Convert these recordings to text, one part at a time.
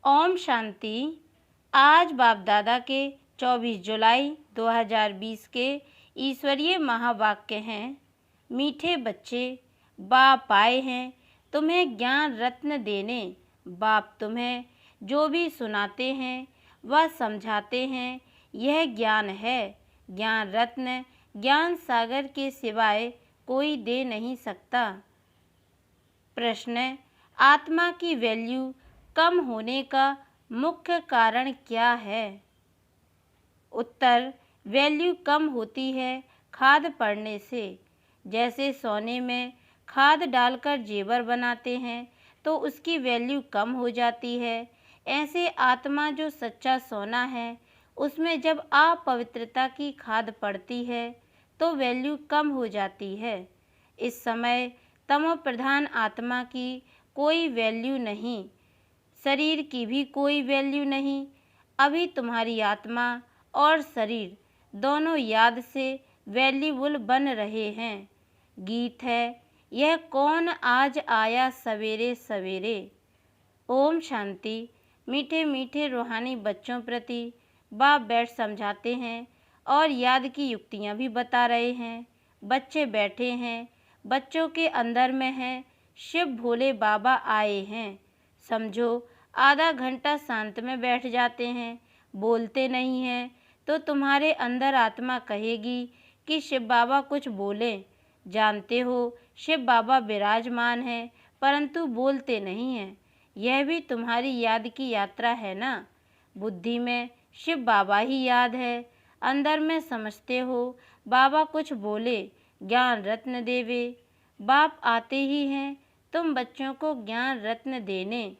ओम शांति। आज बाप दादा के 24 जुलाई 2020 के ईश्वरीय महावाक्य हैं। मीठे बच्चे, बाप आए हैं तुम्हें ज्ञान रत्न देने। बाप तुम्हें जो भी सुनाते हैं वह समझाते हैं, यह ज्ञान है। ज्ञान रत्न ज्ञान सागर के सिवाय कोई दे नहीं सकता। प्रश्न, आत्मा की वैल्यू कम होने का मुख्य कारण क्या है? उत्तर, वैल्यू कम होती है खाद पड़ने से। जैसे सोने में खाद डालकर जेवर बनाते हैं तो उसकी वैल्यू कम हो जाती है, ऐसे आत्मा जो सच्चा सोना है उसमें जब अपवित्रता की खाद पड़ती है तो वैल्यू कम हो जाती है। इस समय तमो प्रधान आत्मा की कोई वैल्यू नहीं, शरीर की भी कोई वैल्यू नहीं। अभी तुम्हारी आत्मा और शरीर दोनों याद से वैल्यूबल बन रहे हैं। गीत है, यह कौन आज आया सवेरे सवेरे। ओम शांति। मीठे मीठे रूहानी बच्चों प्रति बाप बैठ समझाते हैं और याद की युक्तियाँ भी बता रहे हैं। बच्चे बैठे हैं, बच्चों के अंदर में है शिव भोले बाबा आए हैं। समझो, आधा घंटा शांत में बैठ जाते हैं, बोलते नहीं हैं तो तुम्हारे अंदर आत्मा कहेगी कि शिव बाबा कुछ बोले। जानते हो शिव बाबा विराजमान है परंतु बोलते नहीं हैं। यह भी तुम्हारी याद की यात्रा है ना। बुद्धि में शिव बाबा ही याद है, अंदर में समझते हो बाबा कुछ बोले, ज्ञान रत्न देवे। बाप आते ही हैं तुम बच्चों को ज्ञान रत्न देने।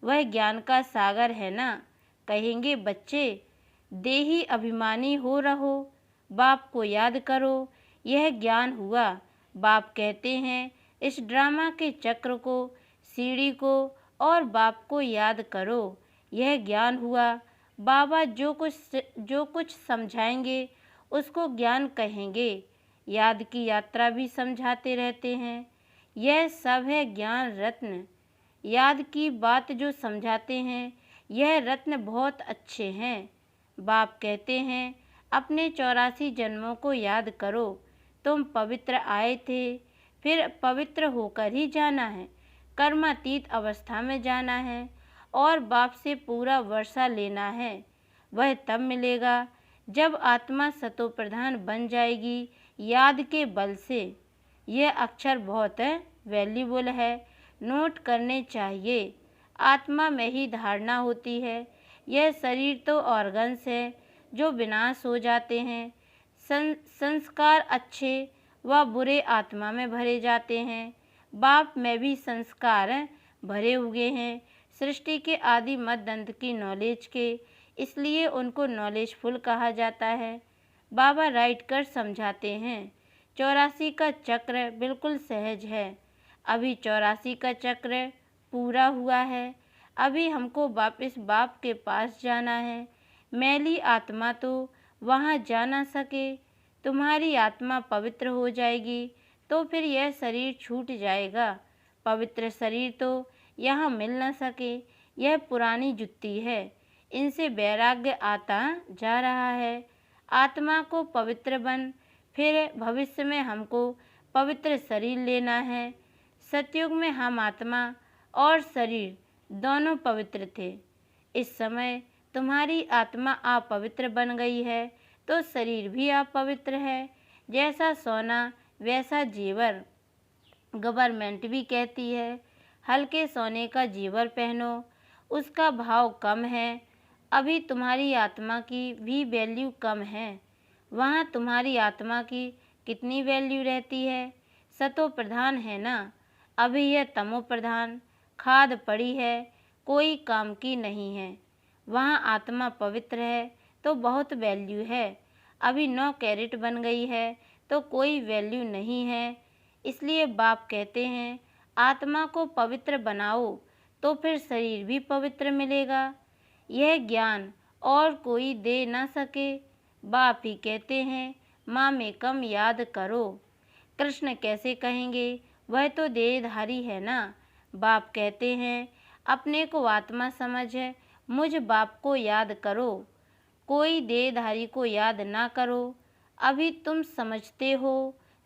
वह ज्ञान का सागर है ना। कहेंगे बच्चे, देही अभिमानी हो रहो, बाप को याद करो, यह ज्ञान हुआ। बाप कहते हैं इस ड्रामा के चक्र को, सीढ़ी को और बाप को याद करो, यह ज्ञान हुआ। बाबा जो कुछ समझाएंगे उसको ज्ञान कहेंगे। याद की यात्रा भी समझाते रहते हैं। यह सब है ज्ञान रत्न। याद की बात जो समझाते हैं यह रत्न बहुत अच्छे हैं। बाप कहते हैं अपने 84 जन्मों को याद करो। तुम पवित्र आए थे, फिर पवित्र होकर ही जाना है। कर्मातीत अवस्था में जाना है और बाप से पूरा वर्षा लेना है। वह तब मिलेगा जब आत्मा सतो प्रधान बन जाएगी याद के बल से। यह अक्षर बहुत वैल्यूबल है, नोट करने चाहिए। आत्मा में ही धारणा होती है। यह शरीर तो ऑर्गन्स है जो विनाश हो जाते हैं। संस्कार अच्छे व बुरे आत्मा में भरे जाते हैं। बाप में भी संस्कार भरे हुए हैं, सृष्टि के आदि मध्य अंत की नॉलेज के, इसलिए उनको नॉलेजफुल कहा जाता है। बाबा राइट कर समझाते हैं 84 का चक्र बिल्कुल सहज है। अभी 84 का चक्र पूरा हुआ है। अभी हमको वापस बाप के पास जाना है। मैली आत्मा तो वहाँ जा ना सके। तुम्हारी आत्मा पवित्र हो जाएगी तो फिर यह शरीर छूट जाएगा। पवित्र शरीर तो यहाँ मिल न सके। यह पुरानी जुत्ती है, इनसे वैराग्य आता जा रहा है। आत्मा को पवित्र बन, फिर भविष्य में हमको पवित्र शरीर लेना है। सतयुग में हम आत्मा और शरीर दोनों पवित्र थे। इस समय तुम्हारी आत्मा अपवित्र बन गई है तो शरीर भी अपवित्र है। जैसा सोना वैसा जेवर। गवर्नमेंट भी कहती है हल्के सोने का जेवर पहनो, उसका भाव कम है। अभी तुम्हारी आत्मा की भी वैल्यू कम है। वहाँ तुम्हारी आत्मा की कितनी वैल्यू रहती है? सतो प्रधान है ना। अभी यह तमो प्रधान खाद पड़ी है, कोई काम की नहीं है। वहाँ आत्मा पवित्र है तो बहुत वैल्यू है। अभी 9 कैरेट बन गई है तो कोई वैल्यू नहीं है। इसलिए बाप कहते हैं आत्मा को पवित्र बनाओ तो फिर शरीर भी पवित्र मिलेगा। यह ज्ञान और कोई दे ना सके। बाप ही कहते हैं माँ में कम याद करो। कृष्ण कैसे कहेंगे, वह तो देहधारी है ना। बाप कहते हैं अपने को आत्मा समझ मुझ बाप को याद करो, कोई देहधारी को याद ना करो। अभी तुम समझते हो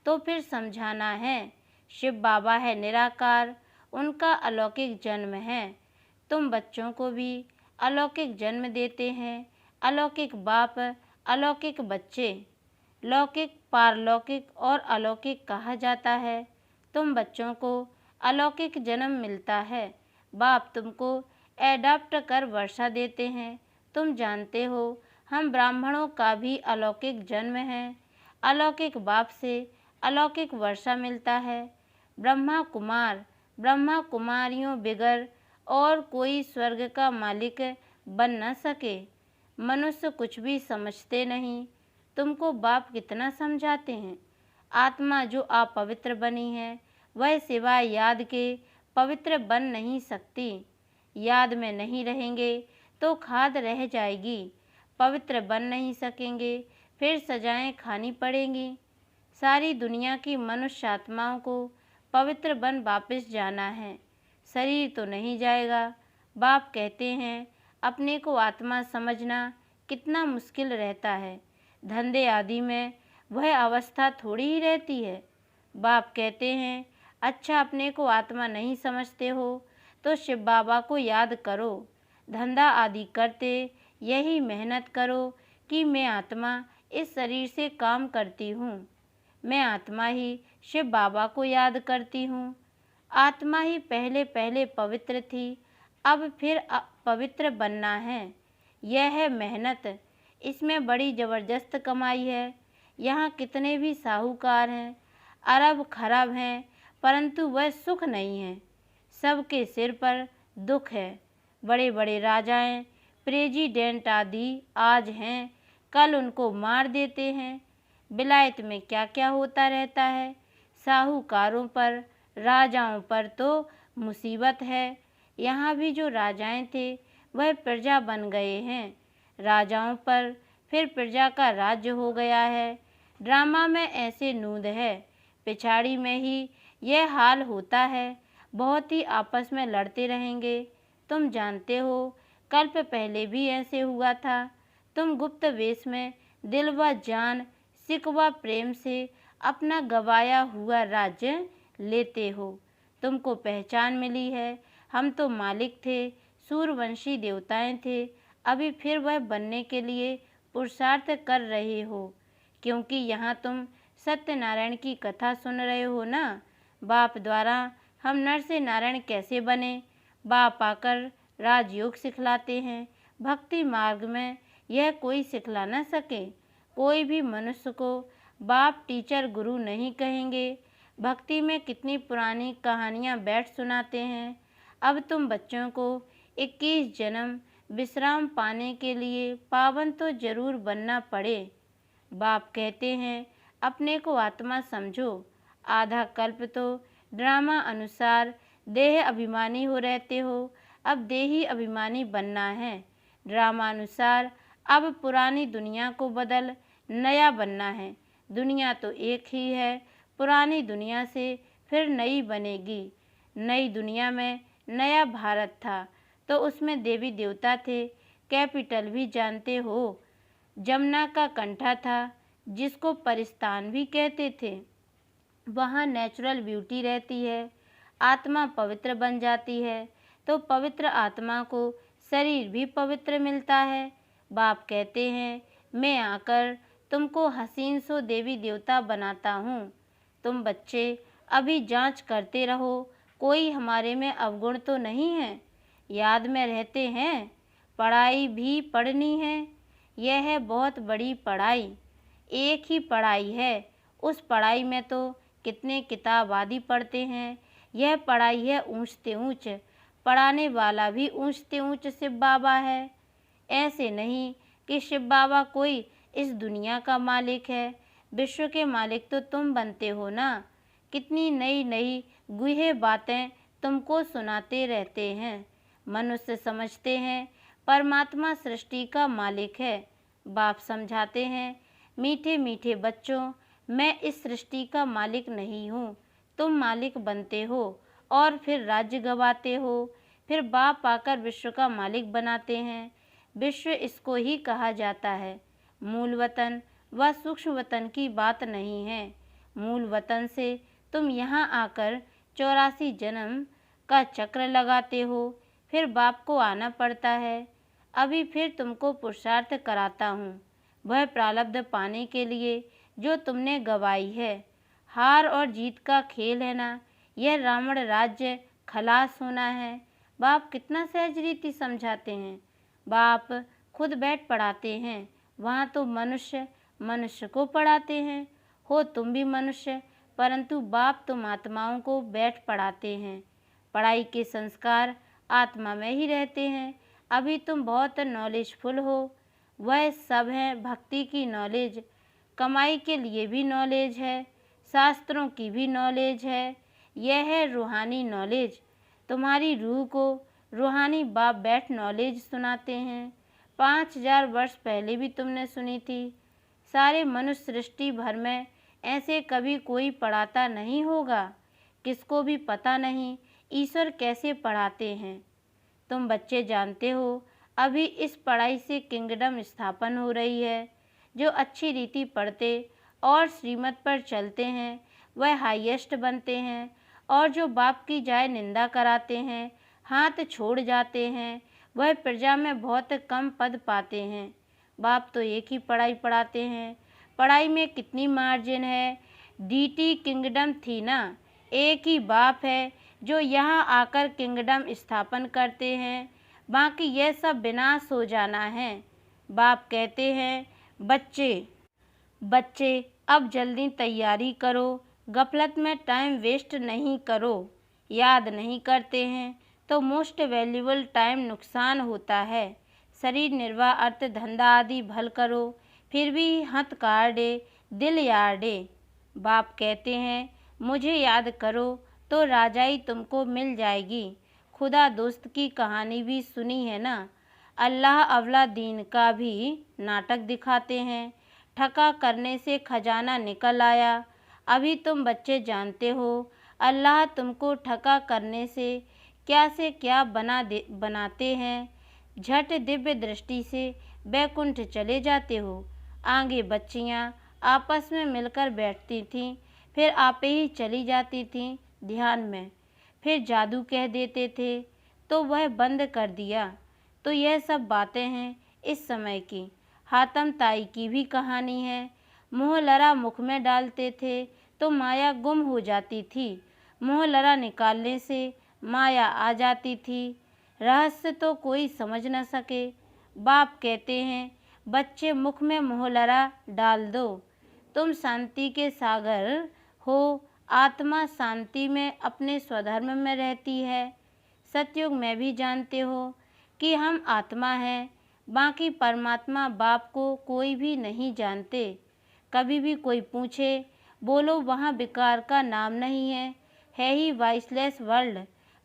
तो फिर समझाना है। शिव बाबा है निराकार, उनका अलौकिक जन्म है। तुम बच्चों को भी अलौकिक जन्म देते हैं। अलौकिक बाप, अलौकिक बच्चे। लौकिक, पारलौकिक और अलौकिक कहा जाता है। तुम बच्चों को अलौकिक जन्म मिलता है। बाप तुमको एडाप्ट कर वर्षा देते हैं। तुम जानते हो हम ब्राह्मणों का भी अलौकिक जन्म है। अलौकिक बाप से अलौकिक वर्षा मिलता है। ब्रह्मा कुमार, ब्रह्मा कुमारियों बिगर और कोई स्वर्ग का मालिक बन न सके। मनुष्य कुछ भी समझते नहीं। तुमको बाप कितना समझाते हैं। आत्मा जो अपवित्र बनी है वह सिवाय याद के पवित्र बन नहीं सकती। याद में नहीं रहेंगे तो खाद रह जाएगी। पवित्र बन नहीं सकेंगे फिर सजाएं खानी पड़ेंगी। सारी दुनिया की मनुष्य आत्माओं को पवित्र बन वापस जाना है, शरीर तो नहीं जाएगा। बाप कहते हैं अपने को आत्मा समझना कितना मुश्किल रहता है। धंधे आदि में वह अवस्था थोड़ी ही रहती है। बाप कहते हैं अच्छा अपने को आत्मा नहीं समझते हो तो शिव बाबा को याद करो। धंधा आदि करते यही मेहनत करो कि मैं आत्मा इस शरीर से काम करती हूँ। मैं आत्मा ही शिव बाबा को याद करती हूँ। आत्मा ही पहले पहले पवित्र थी, अब फिर पवित्र बनना है। यह है मेहनत, इसमें बड़ी ज़बरदस्त कमाई है। यहाँ कितने भी साहूकार हैं, अरब खरब हैं, परंतु वह सुख नहीं है। सबके सिर पर दुख है। बड़े बड़े राजाएं, प्रेसिडेंट आदि आज हैं, कल उनको मार देते हैं। विलायत में क्या क्या होता रहता है। साहूकारों पर, राजाओं पर तो मुसीबत है। यहाँ भी जो राजाएं थे वह प्रजा बन गए हैं। राजाओं पर फिर प्रजा का राज्य हो गया है। ड्रामा में ऐसे नूंद है, पिछाड़ी में ही यह हाल होता है। बहुत ही आपस में लड़ते रहेंगे। तुम जानते हो कल्प पहले भी ऐसे हुआ था। तुम गुप्त वेश में दिल व जान, सिक व प्रेम से अपना गवाया हुआ राज्य लेते हो। तुमको पहचान मिली है। हम तो मालिक थे, सूर्यवंशी देवताएं थे। अभी फिर वह बनने के लिए पुरुषार्थ कर रहे हो, क्योंकि यहाँ तुम सत्यनारायण की कथा सुन रहे हो ना। बाप द्वारा हम नर से नारायण कैसे बने, बाप आकर राजयोग सिखलाते हैं। भक्ति मार्ग में यह कोई सिखला न सके। कोई भी मनुष्य को बाप टीचर गुरु नहीं कहेंगे। भक्ति में कितनी पुरानी कहानियाँ बैठ सुनाते हैं। अब तुम बच्चों को 21 जन्म विश्राम पाने के लिए पावन तो जरूर बनना पड़े। बाप कहते हैं अपने को आत्मा समझो। आधा कल्प तो ड्रामा अनुसार देह अभिमानी हो रहते हो, अब देही अभिमानी बनना है। ड्रामा अनुसार अब पुरानी दुनिया को बदल नया बनना है। दुनिया तो एक ही है, पुरानी दुनिया से फिर नई बनेगी। नई दुनिया में नया भारत था तो उसमें देवी देवता थे। कैपिटल भी जानते हो, जमुना का कंठा था जिसको परिस्तान भी कहते थे। वहाँ नेचुरल ब्यूटी रहती है। आत्मा पवित्र बन जाती है तो पवित्र आत्मा को शरीर भी पवित्र मिलता है। बाप कहते हैं मैं आकर तुमको हसीन सो देवी देवता बनाता हूँ। तुम बच्चे अभी जांच करते रहो, कोई हमारे में अवगुण तो नहीं है। याद में रहते हैं, पढ़ाई भी पढ़नी है। यह है बहुत बड़ी पढ़ाई, एक ही पढ़ाई है। उस पढ़ाई में तो कितने किताब आदि पढ़ते हैं। यह पढ़ाई है ऊंच से ऊंच, पढ़ाने वाला भी ऊंच से ऊंच शिव बाबा है। ऐसे नहीं कि शिव बाबा कोई इस दुनिया का मालिक है। विश्व के मालिक तो तुम बनते हो ना। कितनी नई नई गुहे बातें तुमको सुनाते रहते हैं। मनुष्य समझते हैं परमात्मा सृष्टि का मालिक है। बाप समझाते हैं मीठे मीठे बच्चों, मैं इस सृष्टि का मालिक नहीं हूँ। तुम मालिक बनते हो और फिर राज्य गवाते हो। फिर बाप आकर विश्व का मालिक बनाते हैं। विश्व इसको ही कहा जाता है। मूल वतन व सूक्ष्म वतन की बात नहीं है। मूल वतन से तुम यहाँ आकर 84 जन्म का चक्र लगाते हो, फिर बाप को आना पड़ता है। अभी फिर तुमको पुरुषार्थ कराता हूँ, वह प्रारब्ध पाने के लिए जो तुमने गवाई है। हार और जीत का खेल है ना, यह रावण राज्य खलास होना है। बाप कितना सहज रीति समझाते हैं। बाप खुद बैठ पढ़ाते हैं, वहाँ तो मनुष्य मनुष्य को पढ़ाते हैं। हो तुम भी मनुष्य, परंतु बाप तुम आत्माओं को बैठ पढ़ाते हैं। पढ़ाई के संस्कार आत्मा में ही रहते हैं। अभी तुम बहुत नॉलेजफुल हो, वह सब है भक्ति की नॉलेज। कमाई के लिए भी नॉलेज है, शास्त्रों की भी नॉलेज है। यह है रूहानी नॉलेज। तुम्हारी रूह को रूहानी बाप बैठ नॉलेज सुनाते हैं। 5000 वर्ष पहले भी तुमने सुनी थी। सारे मनुष्य सृष्टि भर में ऐसे कभी कोई पढ़ाता नहीं होगा। किसको भी पता नहीं ईश्वर कैसे पढ़ाते हैं। तुम बच्चे जानते हो, अभी इस पढ़ाई से किंगडम स्थापन हो रही है। जो अच्छी रीति पढ़ते और श्रीमत पर चलते हैं वह हाईएस्ट बनते हैं, और जो बाप की जाय निंदा कराते हैं, हाथ छोड़ जाते हैं, वह प्रजा में बहुत कम पद पाते हैं। बाप तो एक ही पढ़ाई पढ़ाते हैं। पढ़ाई में कितनी मार्जिन है। डीटी किंगडम थी ना, एक ही बाप है जो यहाँ आकर किंगडम स्थापन करते हैं। बाकी यह सब विनाश हो जाना है। बाप कहते हैं, बच्चे अब जल्दी तैयारी करो, गफलत में टाइम वेस्ट नहीं करो। याद नहीं करते हैं तो मोस्ट वैल्यूबल टाइम नुकसान होता है। शरीर निर्वाह अर्थ धंधा आदि भल करो, फिर भी हथ काढ़े दिल यार्डे। बाप कहते हैं, मुझे याद करो तो राजाई तुमको मिल जाएगी। खुदा दोस्त की कहानी भी सुनी है ना। अल्लाह अवला दीन का भी नाटक दिखाते हैं। ठका करने से खजाना निकल आया। अभी तुम बच्चे जानते हो, अल्लाह तुमको ठका करने से क्या बनाते हैं। झट दिव्य दृष्टि से बैकुंठ चले जाते हो। आगे बच्चियाँ आपस में मिलकर बैठती थीं, फिर आपे ही चली जाती थीं ध्यान में। फिर जादू कह देते थे तो वह बंद कर दिया। तो यह सब बातें हैं इस समय की। हातम ताई की भी कहानी है। मोहलरा मुख में डालते थे तो माया गुम हो जाती थी। मोहलरा निकालने से माया आ जाती थी। रहस्य तो कोई समझ न सके। बाप कहते हैं, बच्चे मुख में मोहलरा डाल दो। तुम शांति के सागर हो। आत्मा शांति में अपने स्वधर्म में रहती है। सतयुग में भी जानते हो कि हम आत्मा हैं। बाकी परमात्मा बाप को कोई भी नहीं जानते। कभी भी कोई पूछे, बोलो वहाँ विकार का नाम नहीं है ही वाइसलेस वर्ल्ड।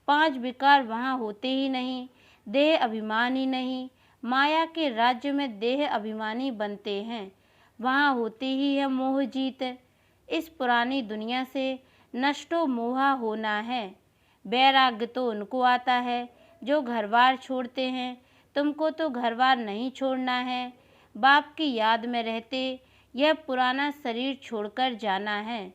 5 विकार वहाँ होते ही नहीं। देह अभिमान ही नहीं। माया के राज्य में देह अभिमानी बनते हैं। वहाँ होती ही है मोह जीत। इस पुरानी दुनिया से नष्टो मोहा होना है। वैराग्य तो उनको आता है जो घरबार छोड़ते हैं। तुमको तो घरबार नहीं छोड़ना है। बाप की याद में रहते यह पुराना शरीर छोड़कर जाना है।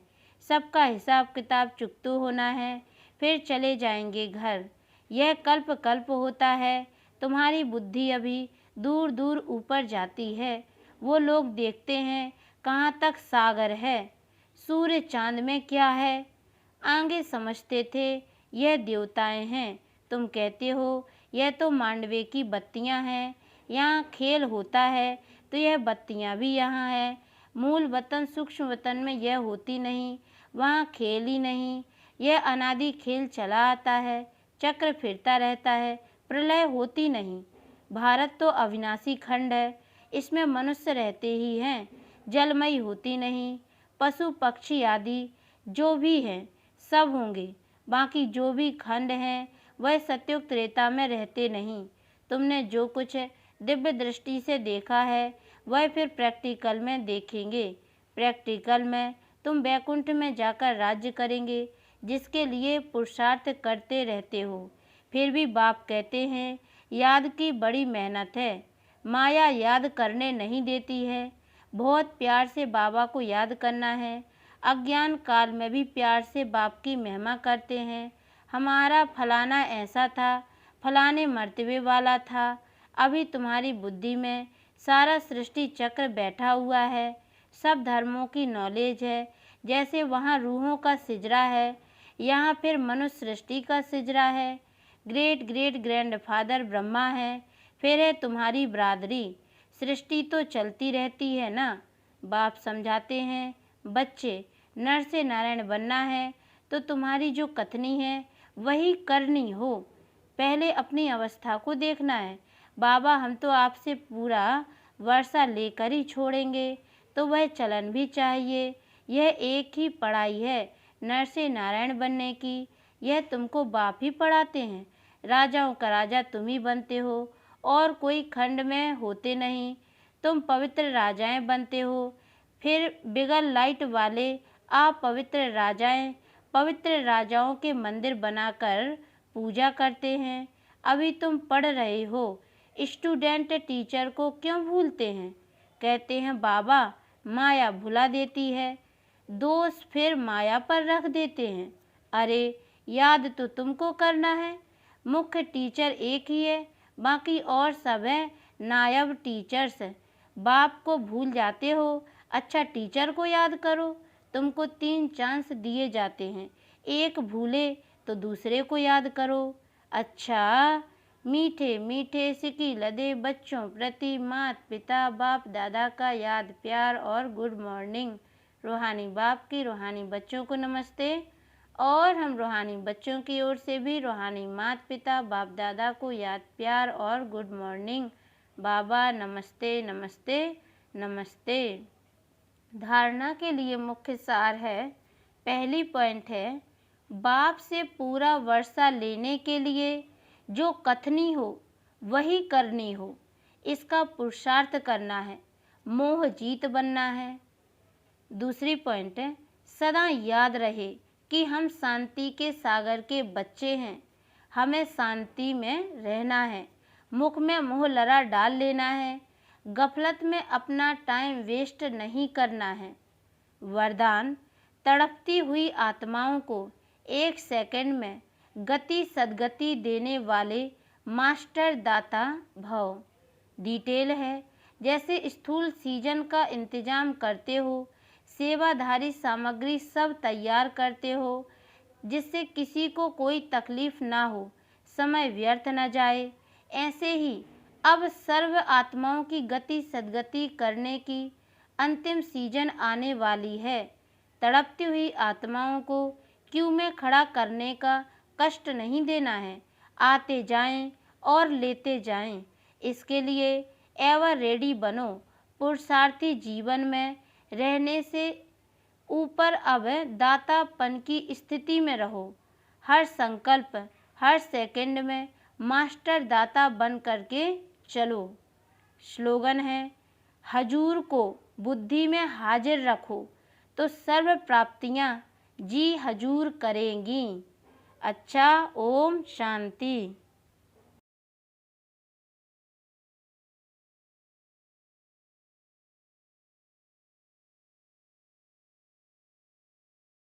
सबका हिसाब किताब चुकता होना है, फिर चले जाएंगे घर। यह कल्प कल्प होता है। तुम्हारी बुद्धि अभी दूर दूर ऊपर जाती है। वो लोग देखते हैं कहाँ तक सागर है, सूर्य चांद में क्या है। आगे समझते थे यह देवताएं हैं। तुम कहते हो यह तो मांडवे की बत्तियां हैं। यहाँ खेल होता है तो यह बत्तियां भी यहाँ है। मूल वतन सूक्ष्म वतन में यह होती नहीं, वहाँ खेल ही नहीं। यह अनादि खेल चला आता है, चक्र फिरता रहता है, प्रलय होती नहीं। भारत तो अविनाशी खंड है, इसमें मनुष्य रहते ही हैं। जलमयी होती नहीं। पशु पक्षी आदि जो भी हैं सब होंगे। बाकी जो भी खंड हैं वह सतयुग त्रेता में रहते नहीं। तुमने जो कुछ दिव्य दृष्टि से देखा है वह फिर प्रैक्टिकल में देखेंगे। प्रैक्टिकल में तुम वैकुंठ में जाकर राज्य करेंगे, जिसके लिए पुरुषार्थ करते रहते हो। फिर भी बाप कहते हैं याद की बड़ी मेहनत है, माया याद करने नहीं देती है। बहुत प्यार से बाबा को याद करना है। अज्ञान काल में भी प्यार से बाप की महिमा करते हैं। हमारा फलाना ऐसा था, फलाने मर्तबे वाला था। अभी तुम्हारी बुद्धि में सारा सृष्टि चक्र बैठा हुआ है, सब धर्मों की नॉलेज है। जैसे वहाँ रूहों का सिजरा है, यहाँ फिर मनुष्य सृष्टि का सिजरा है। ग्रेट ग्रेट ग्रैंडफादर ब्रह्मा है, फिर है तुम्हारी बरादरी। सृष्टि तो चलती रहती है ना। बाप समझाते हैं, बच्चे नर से नारायण बनना है तो तुम्हारी जो कथनी है वही करनी हो। पहले अपनी अवस्था को देखना है। बाबा हम तो आपसे पूरा वर्षा लेकर ही छोड़ेंगे, तो वह चलन भी चाहिए। यह एक ही पढ़ाई है नर से नारायण बनने की, यह तुमको बाप ही पढ़ाते हैं। राजाओं का राजा तुम ही बनते हो और कोई खंड में होते नहीं, तुम पवित्र राजाएं बनते हो। फिर बिगल लाइट वाले आप पवित्र राजाएं, पवित्र राजाओं के मंदिर बनाकर पूजा करते हैं। अभी तुम पढ़ रहे हो, स्टूडेंट टीचर को क्यों भूलते हैं? कहते हैं बाबा माया भुला देती है, दोष फिर माया पर रख देते हैं। अरे याद तो तुमको करना है, मुख्य टीचर एक ही है, बाकी और सब है नायब टीचर्स। बाप को भूल जाते हो, अच्छा टीचर को याद करो। तुमको 3 चांस दिए जाते हैं, एक भूले तो दूसरे को याद करो। अच्छा मीठे मीठे सिकी लदे बच्चों प्रति माता पिता बाप दादा का याद प्यार और गुड मॉर्निंग। रूहानी बाप की रूहानी बच्चों को नमस्ते, और हम रूहानी बच्चों की ओर से भी रूहानी माता पिता बाप दादा को याद प्यार और गुड मॉर्निंग। बाबा नमस्ते नमस्ते नमस्ते। धारणा के लिए मुख्य सार है, पहली पॉइंट है बाप से पूरा वर्षा लेने के लिए जो कथनी हो वही करनी हो, इसका पुरुषार्थ करना है, मोह जीत बनना है। दूसरी पॉइंट है सदा याद रहे कि हम शांति के सागर के बच्चे हैं, हमें शांति में रहना है। मुख में मोह लरा डाल लेना है, गफलत में अपना टाइम वेस्ट नहीं करना है। वरदान तड़पती हुई आत्माओं को 1 सेकंड में गति सद्गति देने वाले मास्टर दाता भव। डिटेल है जैसे स्थूल सीजन का इंतजाम करते हो, सेवाधारी सामग्री सब तैयार करते हो जिससे किसी को कोई तकलीफ ना हो, समय व्यर्थ न जाए। ऐसे ही अब सर्व आत्माओं की गति सद्गति करने की अंतिम सीजन आने वाली है। तड़पती हुई आत्माओं को क्यू में खड़ा करने का कष्ट नहीं देना है, आते जाएं और लेते जाएं। इसके लिए एवर रेडी बनो। पुरुषार्थी जीवन में रहने से ऊपर अब दातापन की स्थिति में रहो। हर संकल्प हर सेकंड में मास्टर दाता बन करके चलो। स्लोगन है हजूर को बुद्धि में हाजिर रखो तो सर्व प्राप्तियां जी हजूर करेंगी। अच्छा, ओम शांति।